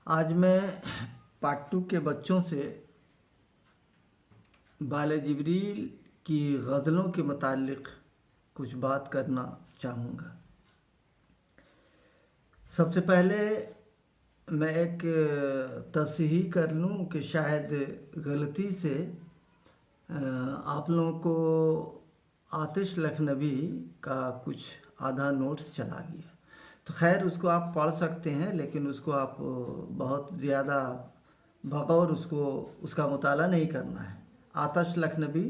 आज मैं पार्ट 2 के बच्चों से बाले जिब्रील की गज़लों के मुतालिक कुछ बात करना चाहूँगा। सबसे पहले मैं एक तस्हीह कर लूँ कि शायद गलती से आप लोगों को आतिश लखनवी का कुछ आधा नोट्स चला गया, तो खैर उसको आप पढ़ सकते हैं, लेकिन उसको आप बहुत ज़्यादा बग़ौर उसका मुताला नहीं करना है। आतिश लखनवी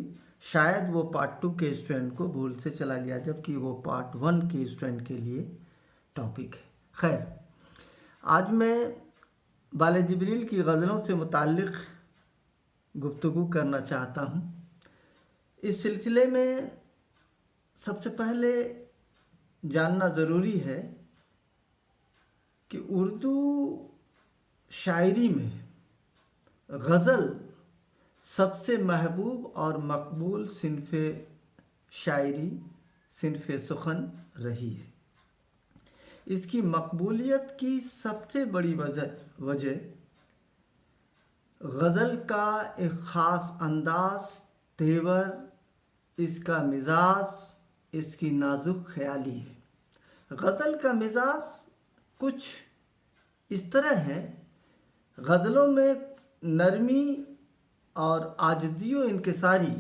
शायद वो पार्ट 2 के स्टूडेंट को भूल से चला गया, जबकि वो पार्ट 1 के स्टूडेंट के लिए टॉपिक है। खैर, आज मैं बाले जिब्रील की गज़लों से मुताल्लिक़ गुफ्तगू करना चाहता हूँ। इस सिलसिले में सबसे पहले जानना ज़रूरी है कि उर्दू शायरी में गज़ल सबसे महबूब और मकबूल सिन्फ़ शायरी, सिन्फ़ सुख़न रही है। इसकी मकबूलियत की सबसे बड़ी वजह गज़ल का एक ख़ास अंदाज़, तेवर, इसका मिजाज, इसकी नाजुक ख़याली है। गज़ल का मिजाज कुछ इस तरह है, गज़लों में नरमी और आजिज़ी व इंकिसारी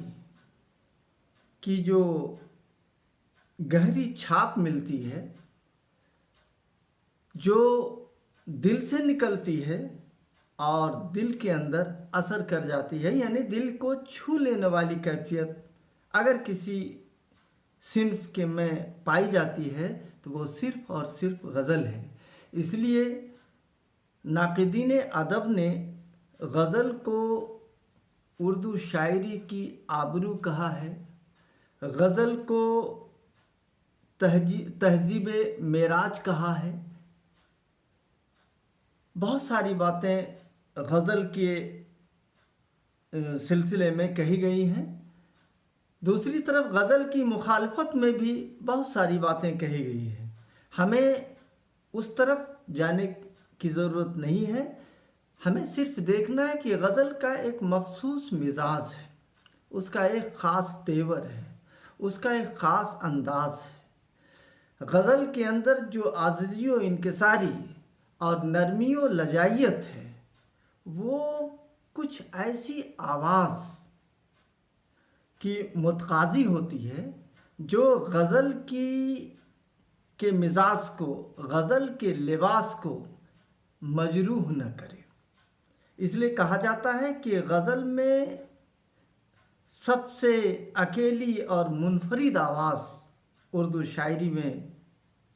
की जो गहरी छाप मिलती है, जो दिल से निकलती है और दिल के अंदर असर कर जाती है, यानी दिल को छू लेने वाली कैफियत अगर किसी सिन्फ़ के में पाई जाती है तो वो सिर्फ़ और सिर्फ गज़ल है। इसलिए नाक़िदीन अदब ने गज़ल को उर्दू शायरी की आबरू कहा है, गज़ल को तहज़ीब मेराज कहा है। बहुत सारी बातें गज़ल के सिलसिले में कही गई हैं। दूसरी तरफ गज़ल की मुखालफत में भी बहुत सारी बातें कही गई हैं। हमें उस तरफ जाने की ज़रूरत नहीं है, हमें सिर्फ देखना है कि गज़ल का एक मखसूस मिजाज है, उसका एक ख़ास तेवर है, उसका एक ख़ास अंदाज़ है। गज़ल के अंदर जो आजिज़ी व इंकिसारी और नरमी व लजाइयत है, वो कुछ ऐसी आवाज़ की मुतक़ाज़ी होती है जो गज़ल के मिजाज को, गज़ल के लिबास को मजरूह न करे। इसलिए कहा जाता है कि गज़ल में सबसे अकेली और मुनफरिद आवाज़ उर्दू शायरी में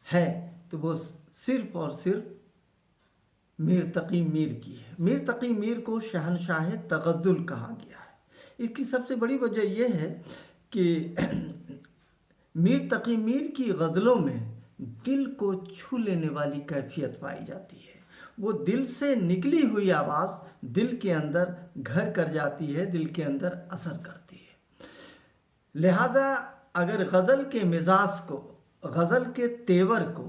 है तो वो सिर्फ़ और सिर्फ मीर तक़ी मीर की है। मीर तक़ी मीर को शहनशाह तग़ज़्ज़ुल कहा गया है। इसकी सबसे बड़ी वजह यह है कि मीर तक़ी मीर की गज़लों में दिल को छू लेने वाली कैफियत पाई जाती है। वो दिल से निकली हुई आवाज़ दिल के अंदर घर कर जाती है, दिल के अंदर असर करती है। लिहाजा अगर गज़ल के मिजाज को, गज़ल के तेवर को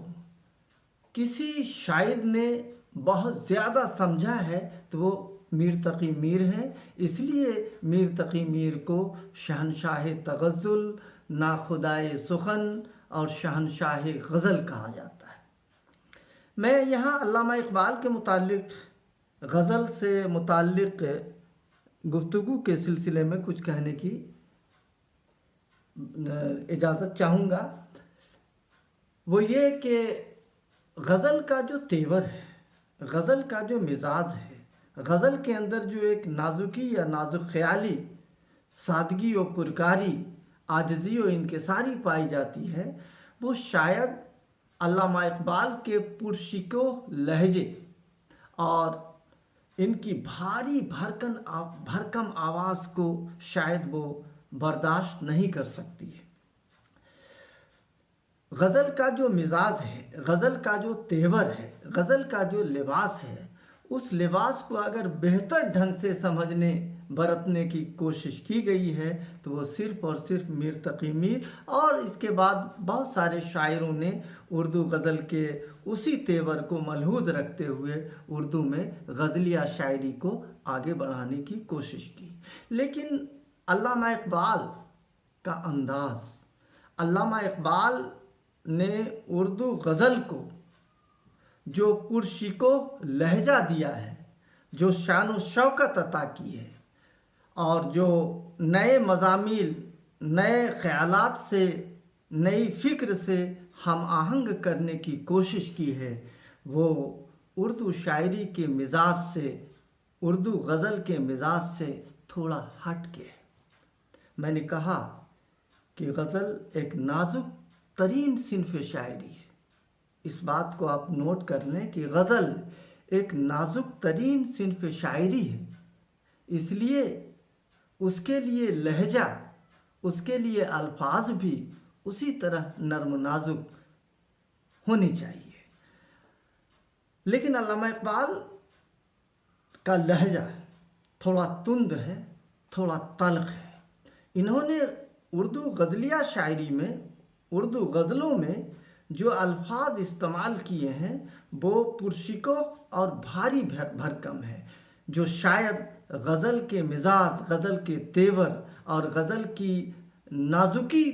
किसी शायर ने बहुत ज़्यादा समझा है तो वो मीर तक़ी मीर हैं। इसलिए मीर तक़ी मीर को शहनशाह तग़ज़्ज़ुल, नाखुदाए सुख़न और शहनशाह गज़ल कहा जाता है। मैं यहाँ अल्लामा इक़बाल के मुतालिक, गज़ल से मुतालिक गुफ्तगू के सिलसिले में कुछ कहने की इजाज़त चाहूँगा। वो ये कि गज़ल का जो तेवर है, गज़ल का जो मिजाज है, गज़ल के अंदर जो एक नाजुकी या नाजुक ख़याली, सादगी व पुरकारी, आजिज़ी व इंकिसारी पाई जाती है, वो शायद अल्लामा इक़बाल के पुरशिको लहजे और इनकी भारी भरकम आवाज़ को शायद वो बर्दाश्त नहीं कर सकती है। गज़ल का जो मिजाज है, गज़ल का जो तेवर है, गज़ल का जो लिबास है, उस लिबास को अगर बेहतर ढंग से समझने बरतने की कोशिश की गई है तो वो सिर्फ़ और सिर्फ मीर तक़ी मीर और इसके बाद बहुत सारे शायरों ने उर्दू गज़ल के उसी तेवर को मलहूज़ रखते हुए उर्दू में गज़लिया शायरी को आगे बढ़ाने की कोशिश की। लेकिन अल्लामा इक़बाल का अंदाज़, अल्लामा इक़बाल ने उर्दू गज़ल को जो पुरशिको लहजा दिया है, जो शान व शौकत अता की है और जो नए मज़ामीन, नए ख़यालात से, नई फ़िक्र से हम आहंग करने की कोशिश की है, वो उर्दू शायरी के मिजाज से, उर्दू गज़ल के मिजाज से थोड़ा हट के है। मैंने कहा कि गज़ल एक नाजुक तरीन सिन्फ़ शायरी है। इस बात को आप नोट कर लें कि गज़ल एक नाजुक तरीन सिन्फ़ शायरी है, इसलिए उसके लिए लहजा, उसके लिए अल्फाज भी उसी तरह नर्म नाजुक होनी चाहिए। लेकिन अल्लामा इक़बाल का लहजा थोड़ा तुंद है, थोड़ा तल्ख़ है। इन्होंने उर्दू गज़लिया शायरी में, उर्दू गज़लों में जो अल्फाज इस्तेमाल किए हैं वो पुरशिको और भारी भरकम है, जो शायद गज़ल के मिजाज, गज़ल के तेवर और गज़ल की नाजुकी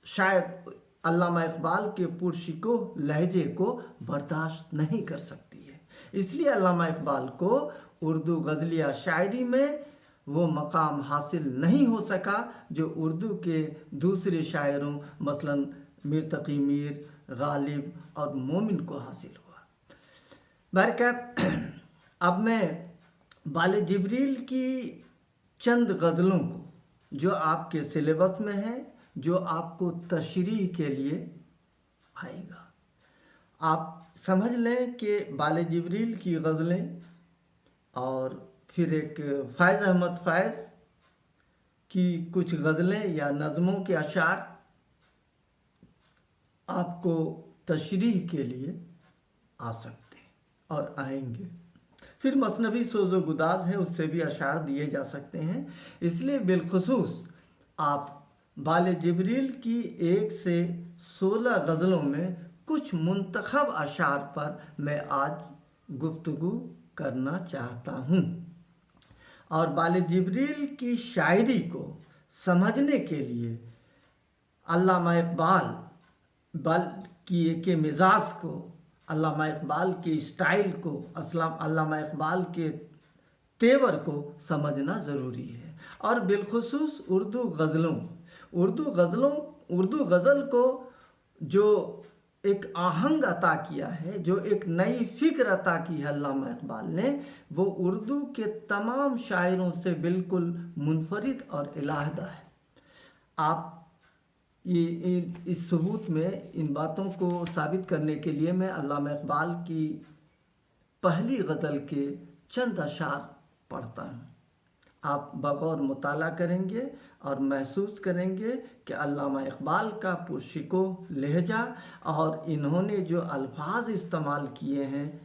शायद अल्लामा इक़बाल के पुरशिको लहजे को बर्दाश्त नहीं कर सकती है। इसलिए अल्लामा इक़बाल को उर्दू गज़लिया शायरी में वो मकाम हासिल नहीं हो सका जो उर्दू के दूसरे शायरों मसलन मीर तक़ी मीर, गालिब और मोमिन को हासिल हुआ। बहरकैफ अब मैं बाले जिब्रील की चंद गज़लों को जो आपके सिलेबस में है, जो आपको तशरीह के लिए आएगा, आप समझ लें कि बाले जिब्रील की गज़लें और फिर एक फ़ैज़ अहमद फ़ैज़ की कुछ गज़लें या नज़मों के अशार आपको तशरीह के लिए आ सकते हैं और आएंगे। फिर मसनवी सोज़ो गुदाज है, उससे भी अशार दिए जा सकते हैं। इसलिए बिलखुसूस आप बाले जिब्रील की 1 से 16 गज़लों में कुछ मुंतखब अशार पर मैं आज गुफ्तगू करना चाहता हूँ। और बाले जिब्रील की शायरी को समझने के लिए अल्लामा इक़बाल के मिजाज को, अल्लामा इक़बाल के स्टाइल को, अल्लामा इक़बाल के तेवर को समझना ज़रूरी है। और बिलखुसूस उर्दू गज़ल को जो एक आहंग अता किया है, जो एक नई फ़िक्र अता की है अल्लामा इक़बाल ने, वो उर्दू के तमाम शायरों से बिल्कुल मुनफरिद और इलाहदा है। आप इस सबूत में इन बातों को साबित करने के लिए मैं अल्लामा इक़बाल की पहली गज़ल के चंद अशार पढ़ता हूँ। आप बगौर मुताला करेंगे और महसूस करेंगे कि अल्लामा इक़बाल का पुरशिको लहजा और इन्होंने जो अल्फाज इस्तेमाल किए हैं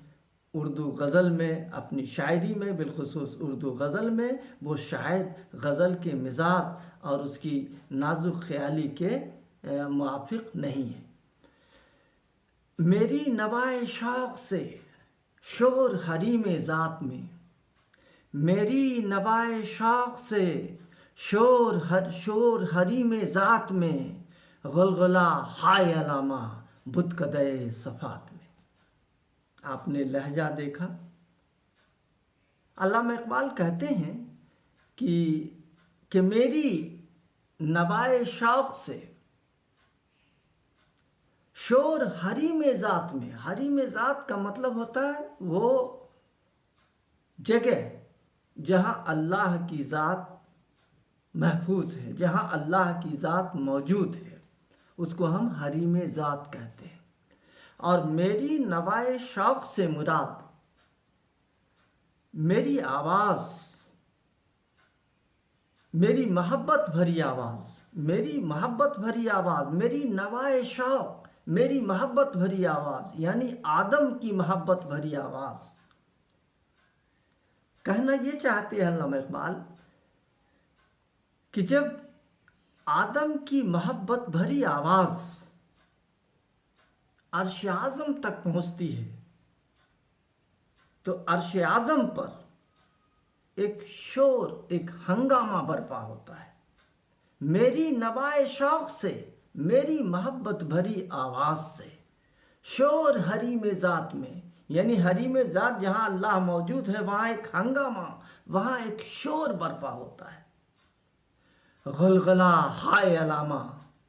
उर्दू गज़ल में, अपनी शायरी में, बिलखुसूस उर्दू गज़ल में, वो शायद गज़ल के मिजाज और उसकी नाजुक ख्याली के मुआफ़िक नहीं है। मेरी नवाए शौक़ से शोर हरीम ज़ात में, मेरी नवाए शौक़ से शोर हरीम ज़ात में, गुलगुला हाय अलामा बुतकदे सफ़ात में। आपने लहजा देखा। अल्लामा इक़बाल कहते हैं कि मेरी नवाए शौक़ से शोर हरीम ज़ात में, हरीम ज़ात का मतलब होता है वो जगह जहाँ अल्लाह की ज़ात महफूज है, जहाँ अल्लाह की ज़ात मौजूद है, उसको हम हरीम ज़ात कहते हैं। और मेरी नवाए शौक़ से मुराद मेरी आवाज़, मेरी मोहब्बत भरी आवाज़, मेरी मोहब्बत भरी आवाज़, मेरी नवाए शौक़, मेरी मोहब्बत भरी आवाज़, यानी आदम की मोहब्बत भरी आवाज़। कहना ये चाहते हैं अल्लामा इक़बाल کہ جب آدم کی محبت بھری آواز عرش اعظم تک پہنچتی ہے تو عرش اعظم پر ایک شور، ایک ہنگامہ برپا ہوتا ہے۔ میری نوائے شوق سے، میری محبت بھری آواز سے، شور حریم ذات میں، یعنی حریم ذات جہاں اللہ موجود ہے وہاں ایک ہنگامہ، وہاں ایک شور برپا ہوتا ہے۔ غلغلہ ہائے علامہ،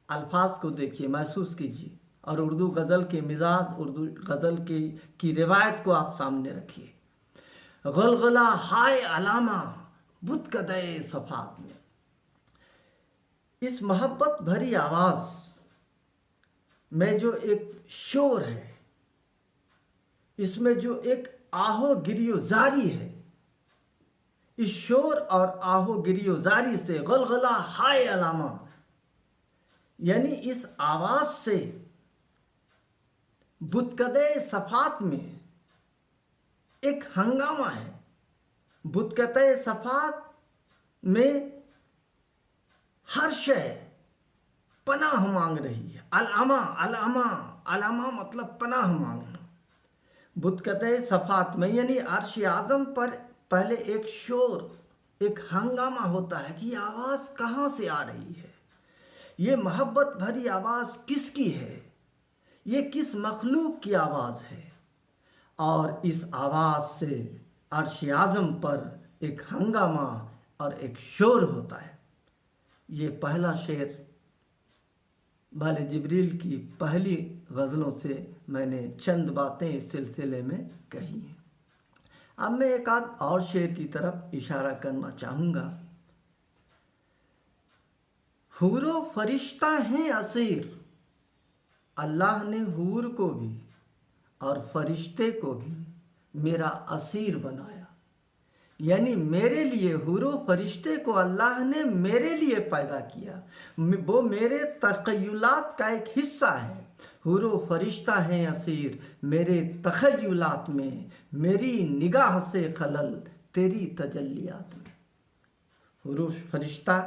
الفاظ کو دیکھیے، محسوس کیجیے، اور اردو غزل کے مزاج، اردو غزل کی روایت کو آپ سامنے رکھیے۔ غلغلہ ہائے علامہ بتکدے صفات میں، اس محبت بھری آواز میں جو ایک شور ہے، اس میں جو ایک آہو گریو زاری ہے، اس شور اور آہو گریو زاری سے غلغلہ ہائے علامہ، یعنی اس آواز سے بتکدے صفات میں ایک ہنگامہ ہے۔ بتکدے صفات میں ہر شے پناہ مانگ رہی ہے۔ علامہ، علامہ، علامہ مطلب پناہ مانگنا۔ بتکدے صفات میں یعنی عرش اعظم پر پہلے ایک شور، ایک ہنگامہ ہوتا ہے کہ یہ آواز کہاں سے آ رہی ہے، یہ محبت بھری آواز کس کی ہے، یہ کس مخلوق کی آواز ہے، اور اس آواز سے عرش اعظم پر ایک ہنگامہ اور ایک شور ہوتا ہے۔ یہ پہلا شعر بال جبریل کی پہلی غزلوں سے میں نے چند باتیں اس سلسلے میں کہی ہیں۔ اب میں ایک آدھ اور شعر کی طرف اشارہ کرنا چاہوں گا۔ حور و فرشتہ ہیں اسیر، اللہ نے حور کو بھی اور فرشتے کو بھی میرا اسیر بنایا، یعنی میرے لیے حور و فرشتے کو اللہ نے میرے لیے پیدا کیا، وہ میرے تخیلات کا ایک حصہ ہے۔ حور و فرشتہ ہیں اسیر میرے تخیلات میں، میری نگاہ سے خلل تیری تجلیات میں۔ حور و فرشتہ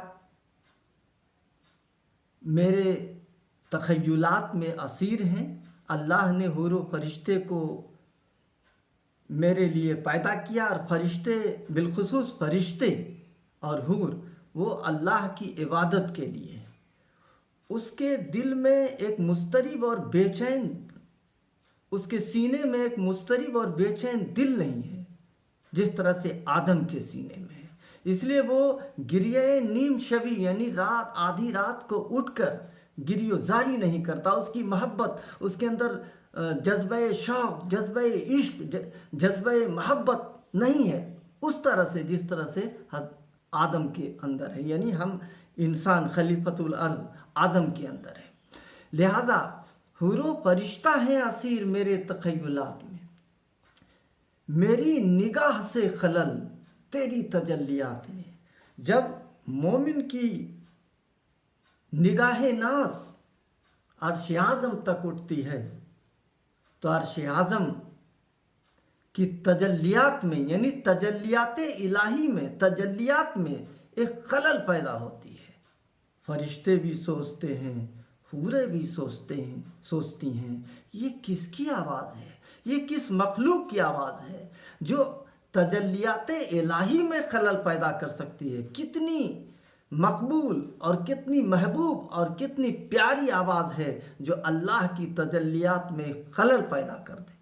میرے تخیلات میں اسیر ہیں، اللہ نے حور و فرشتے کو میرے لیے پیدا کیا، اور فرشتے، بالخصوص فرشتے اور حور، وہ اللہ کی عبادت کے لیے ہیں۔ اس کے دل میں ایک مضطرب اور بے چین، اس کے سینے میں ایک مضطرب اور بے چین دل نہیں ہے جس طرح سے آدم کے سینے میں ہے۔ اس لیے وہ گریہ نیم شبی، یعنی رات، آدھی رات کو اٹھ کر گریو زاری نہیں کرتا۔ اس کی محبت، اس کے اندر جذبہ شوق، جذبہ عشق، جذبہ محبت نہیں ہے اس طرح سے جس طرح سے آدم کے اندر ہے، یعنی ہم انسان خلیفۃ الارض آدم کے اندر ہے۔ لہذا حور و فرشتہ ہیں اسیر میرے تخیلات میں، میری نگاہ سے خلل تیری تجلیات میں۔ جب مومن کی نگاہ ناز عرش اعظم تک اٹھتی ہے تو عرش اعظم کی تجلیات میں، یعنی تجلیات الہی میں، تجلیات میں ایک خلل پیدا ہوتی ہے۔ فرشتے بھی سوچتے ہیں، حوریں بھی سوچتی ہیں، یہ کس کی آواز ہے، یہ کس مخلوق کی آواز ہے جو تجلیات الہی میں خلل پیدا کر سکتی ہے۔ کتنی مقبول اور کتنی محبوب اور کتنی پیاری آواز ہے جو اللہ کی تجلیات میں خلل پیدا کر دے۔